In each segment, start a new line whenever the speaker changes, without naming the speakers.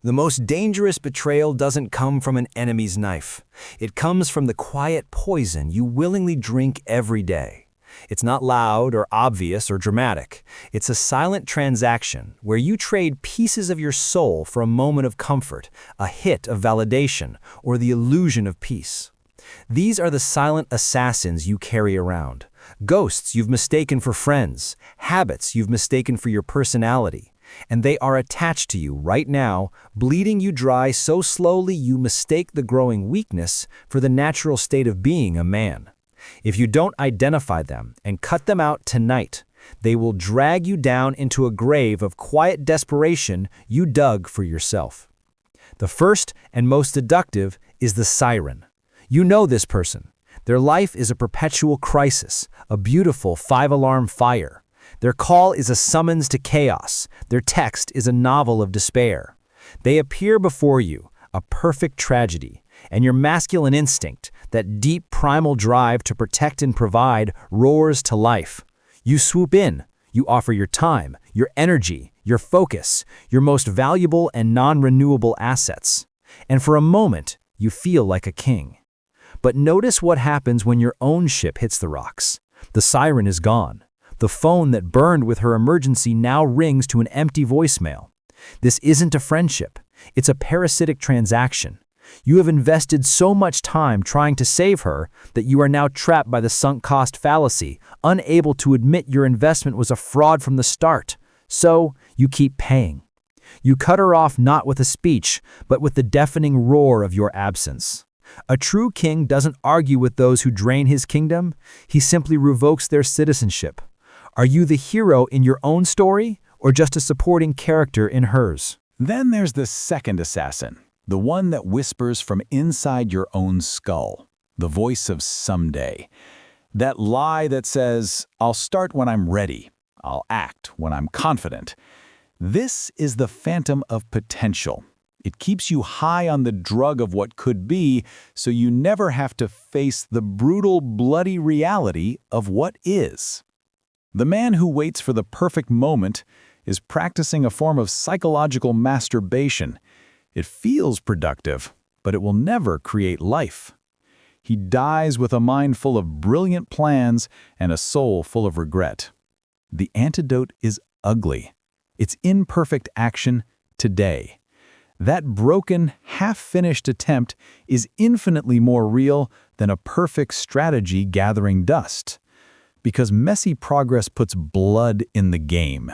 The most dangerous betrayal doesn't come from an enemy's knife. It comes from the quiet poison you willingly drink every day. It's not loud or obvious or dramatic. It's a silent transaction where you trade pieces of your soul for a moment of comfort, a hit of validation, or the illusion of peace. These are the silent assassins you carry around. Ghosts you've mistaken for friends, habits you've mistaken for your personality. And they are attached to you right now, bleeding you dry so slowly you mistake the growing weakness for the natural state of being a man. If you don't identify them and cut them out tonight, they will drag you down into a grave of quiet desperation you dug for yourself. The first and most seductive is the siren. You know this person. Their life is a perpetual crisis, a beautiful five-alarm fire. Their call is a summons to chaos. Their text is a novel of despair. They appear before you, a perfect tragedy, and your masculine instinct, that deep primal drive to protect and provide, roars to life. You swoop in. You offer your time, your energy, your focus, your most valuable and non-renewable assets. And for a moment, you feel like a king. But notice what happens when your own ship hits the rocks. The siren is gone. The phone that burned with her emergency now rings to an empty voicemail. This isn't a friendship. It's a parasitic transaction. You have invested so much time trying to save her that you are now trapped by the sunk cost fallacy, unable to admit your investment was a fraud from the start. So, you keep paying. You cut her off not with a speech, but with the deafening roar of your absence. A true king doesn't argue with those who drain his kingdom. He simply revokes their citizenship. Are you the hero in your own story, or just a supporting character in hers?
Then there's the second assassin, the one that whispers from inside your own skull, the voice of someday. That lie that says, I'll start when I'm ready, I'll act when I'm confident. This is the phantom of potential. It keeps you high on the drug of what could be, so you never have to face the brutal, bloody reality of what is. The man who waits for the perfect moment is practicing a form of psychological masturbation. It feels productive, but it will never create life. He dies with a mind full of brilliant plans and a soul full of regret. The antidote is ugly. It's imperfect action today. That broken, half-finished attempt is infinitely more real than a perfect strategy gathering dust. Because messy progress puts blood in the game.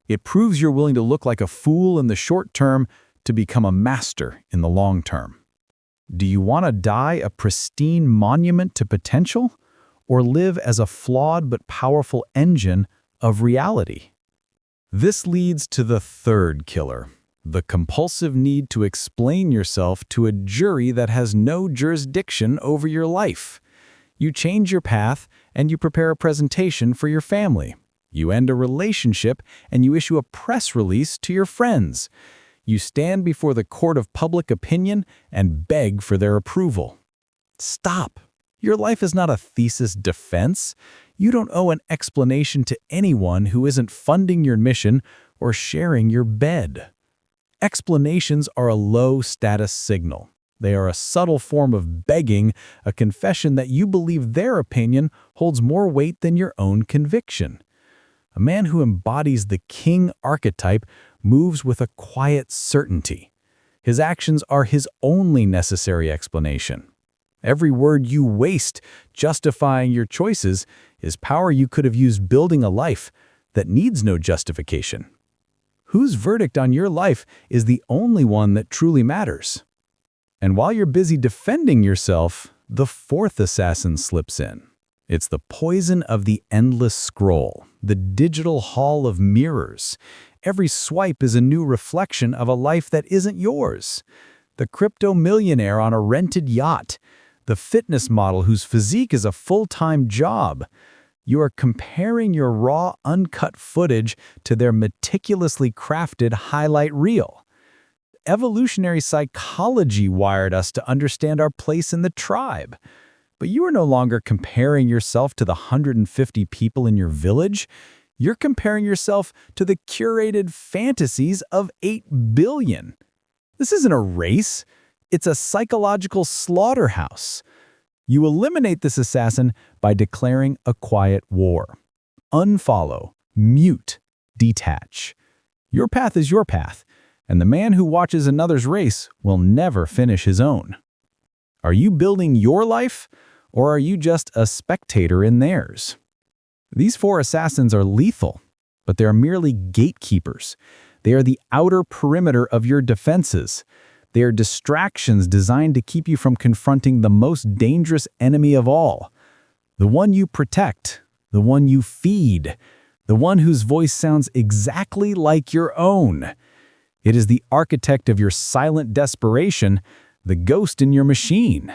It proves you're willing to look like a fool in the short term to become a master in the long term. Do you want to die a pristine monument to potential, or live as a flawed but powerful engine of reality? This leads to the third killer, the compulsive need to explain yourself to a jury that has no jurisdiction over your life. You change your path and you prepare a presentation for your family. You end a relationship and you issue a press release to your friends. You stand before the court of public opinion and beg for their approval. Stop. Your life is not a thesis defense. You don't owe an explanation to anyone who isn't funding your mission or sharing your bed. Explanations are a low-status signal. They are a subtle form of begging, a confession that you believe their opinion holds more weight than your own conviction. A man who embodies the king archetype moves with a quiet certainty. His actions are his only necessary explanation. Every word you waste justifying your choices is power you could have used building a life that needs no justification. Whose verdict on your life is the only one that truly matters? And while you're busy defending yourself, the fourth assassin slips in. It's the poison of the endless scroll, the digital hall of mirrors. Every swipe is a new reflection of a life that isn't yours. The crypto millionaire on a rented yacht, the fitness model whose physique is a full-time job. You are comparing your raw, uncut footage to their meticulously crafted highlight reel. Evolutionary psychology wired us to understand our place in the tribe. But you are no longer comparing yourself to the 150 people in your village. You're comparing yourself to the curated fantasies of 8 billion. This isn't a race. It's a psychological slaughterhouse. You eliminate this assassin by declaring a quiet war. Unfollow, mute, detach. Your path is your path, and the man who watches another's race will never finish his own. Are you building your life, or are you just a spectator in theirs? These 4 assassins are lethal, but they are merely gatekeepers. They are the outer perimeter of your defenses. They are distractions designed to keep you from confronting the most dangerous enemy of all. The one you protect, the one you feed, the one whose voice sounds exactly like your own. It is the architect of your silent desperation, the ghost in your machine.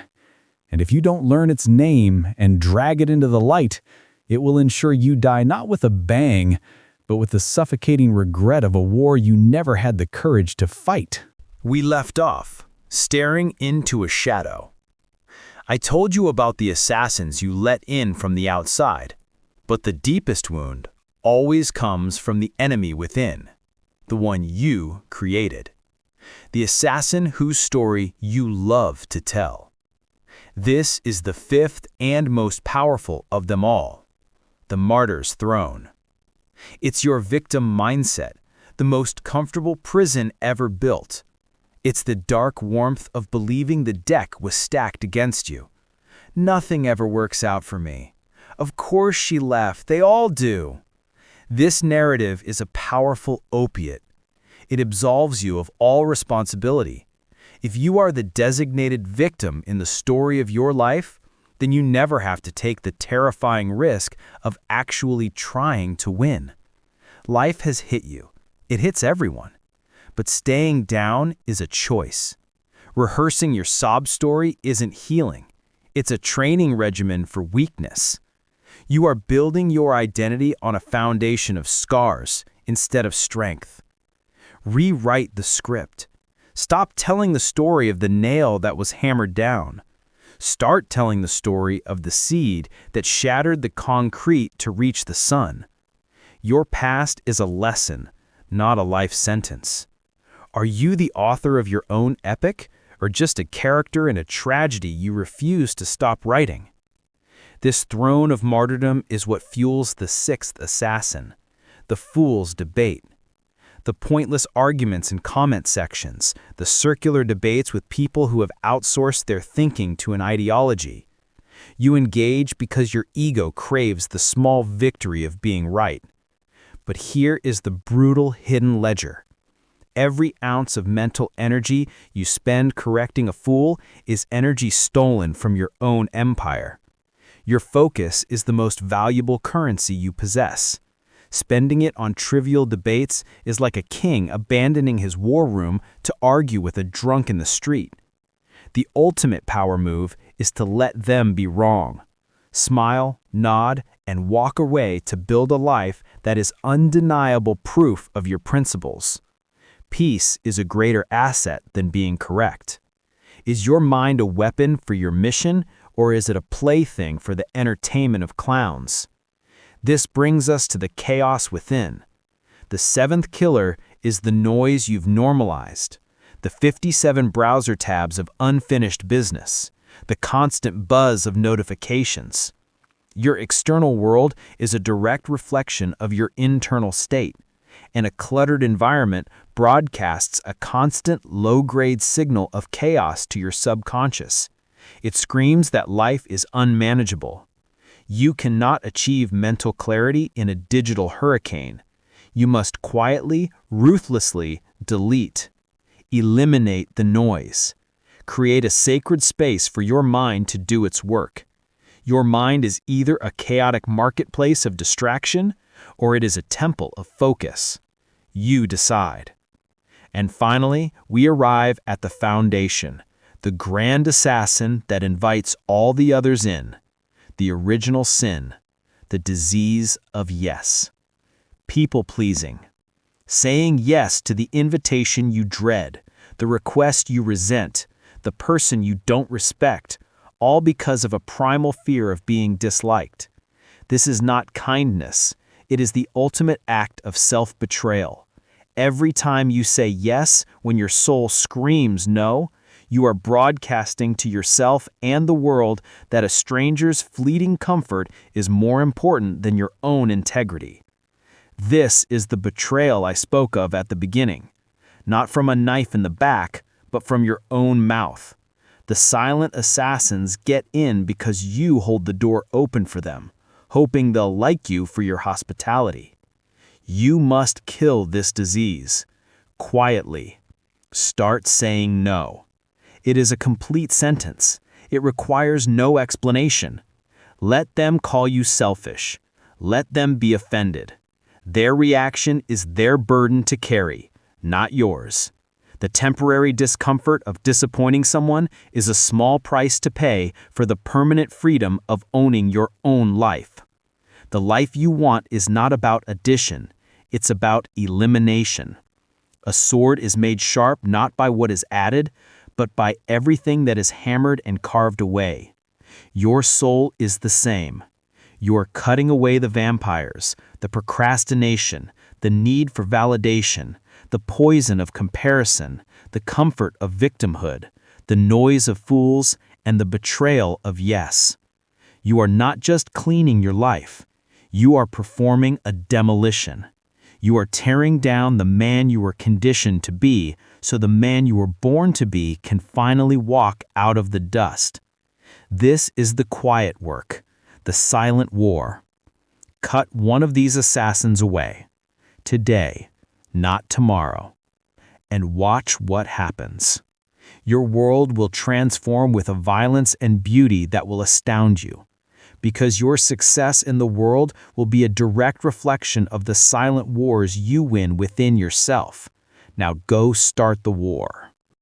And if you don't learn its name and drag it into the light, it will ensure you die not with a bang, but with the suffocating regret of a war you never had the courage to fight.
We left off, staring into a shadow. I told you about the assassins you let in from the outside, but the deepest wound always comes from the enemy within, the one you created, the assassin whose story you love to tell. This is the 5th and most powerful of them all, the martyr's throne. It's your victim mindset, the most comfortable prison ever built. It's the dark warmth of believing the deck was stacked against you. Nothing ever works out for me. Of course she left, they all do. This narrative is a powerful opiate. It absolves you of all responsibility. If you are the designated victim in the story of your life, then you never have to take the terrifying risk of actually trying to win. Life has hit you. It hits everyone. But staying down is a choice. Rehearsing your sob story isn't healing. It's a training regimen for weakness. You are building your identity on a foundation of scars instead of strength. Rewrite the script. Stop telling the story of the nail that was hammered down. Start telling the story of the seed that shattered the concrete to reach the sun. Your past is a lesson, not a life sentence. Are you the author of your own epic, or just a character in a tragedy you refuse to stop writing? This throne of martyrdom is what fuels the 6th assassin, the fool's debate. The pointless arguments in comment sections, the circular debates with people who have outsourced their thinking to an ideology. You engage because your ego craves the small victory of being right. But here is the brutal hidden ledger. Every ounce of mental energy you spend correcting a fool is energy stolen from your own empire. Your focus is the most valuable currency you possess. Spending it on trivial debates is like a king abandoning his war room to argue with a drunk in the street. The ultimate power move is to let them be wrong. Smile, nod, and walk away to build a life that is undeniable proof of your principles. Peace is a greater asset than being correct. Is your mind a weapon for your mission, or is it a plaything for the entertainment of clowns? This brings us to the chaos within. The 7th killer is the noise you've normalized, the 57 browser tabs of unfinished business, the constant buzz of notifications. Your external world is a direct reflection of your internal state, and a cluttered environment broadcasts a constant low-grade signal of chaos to your subconscious. It screams that life is unmanageable. You cannot achieve mental clarity in a digital hurricane. You must quietly, ruthlessly delete. Eliminate the noise. Create a sacred space for your mind to do its work. Your mind is either a chaotic marketplace of distraction, or it is a temple of focus. You decide. And finally, we arrive at the foundation, the grand assassin that invites all the others in, the original sin, the disease of yes. People-pleasing. Saying yes to the invitation you dread, the request you resent, the person you don't respect, all because of a primal fear of being disliked. This is not kindness. It is the ultimate act of self-betrayal.
Every time you say yes when your soul screams no, you are broadcasting to yourself and the world that a stranger's fleeting comfort is more important than your own integrity. This is the betrayal I spoke of at the beginning, not from a knife in the back, but from your own mouth. The silent assassins get in because you hold the door open for them, hoping they'll like you for your hospitality. You must kill this disease. Quietly. Start saying no. It is a complete sentence. It requires no explanation. Let them call you selfish. Let them be offended. Their reaction is their burden to carry, not yours. The temporary discomfort of disappointing someone is a small price to pay for the permanent freedom of owning your own life. The life you want is not about addition, it's about elimination. A sword is made sharp not by what is added, but by everything that is hammered and carved away. Your soul is the same. You are cutting away the vampires, the procrastination, the need for validation, the poison of comparison, the comfort of victimhood, the noise of fools, and the betrayal of yes. You are not just cleaning your life. You are performing a demolition. You are tearing down the man you were conditioned to be so the man you were born to be can finally walk out of the dust. This is the quiet work, the silent war. Cut one of these assassins away. Today, not tomorrow. And watch what happens. Your world will transform with a violence and beauty that will astound you, because your success in the world will be a direct reflection of the silent wars you win within yourself. Now go start the war.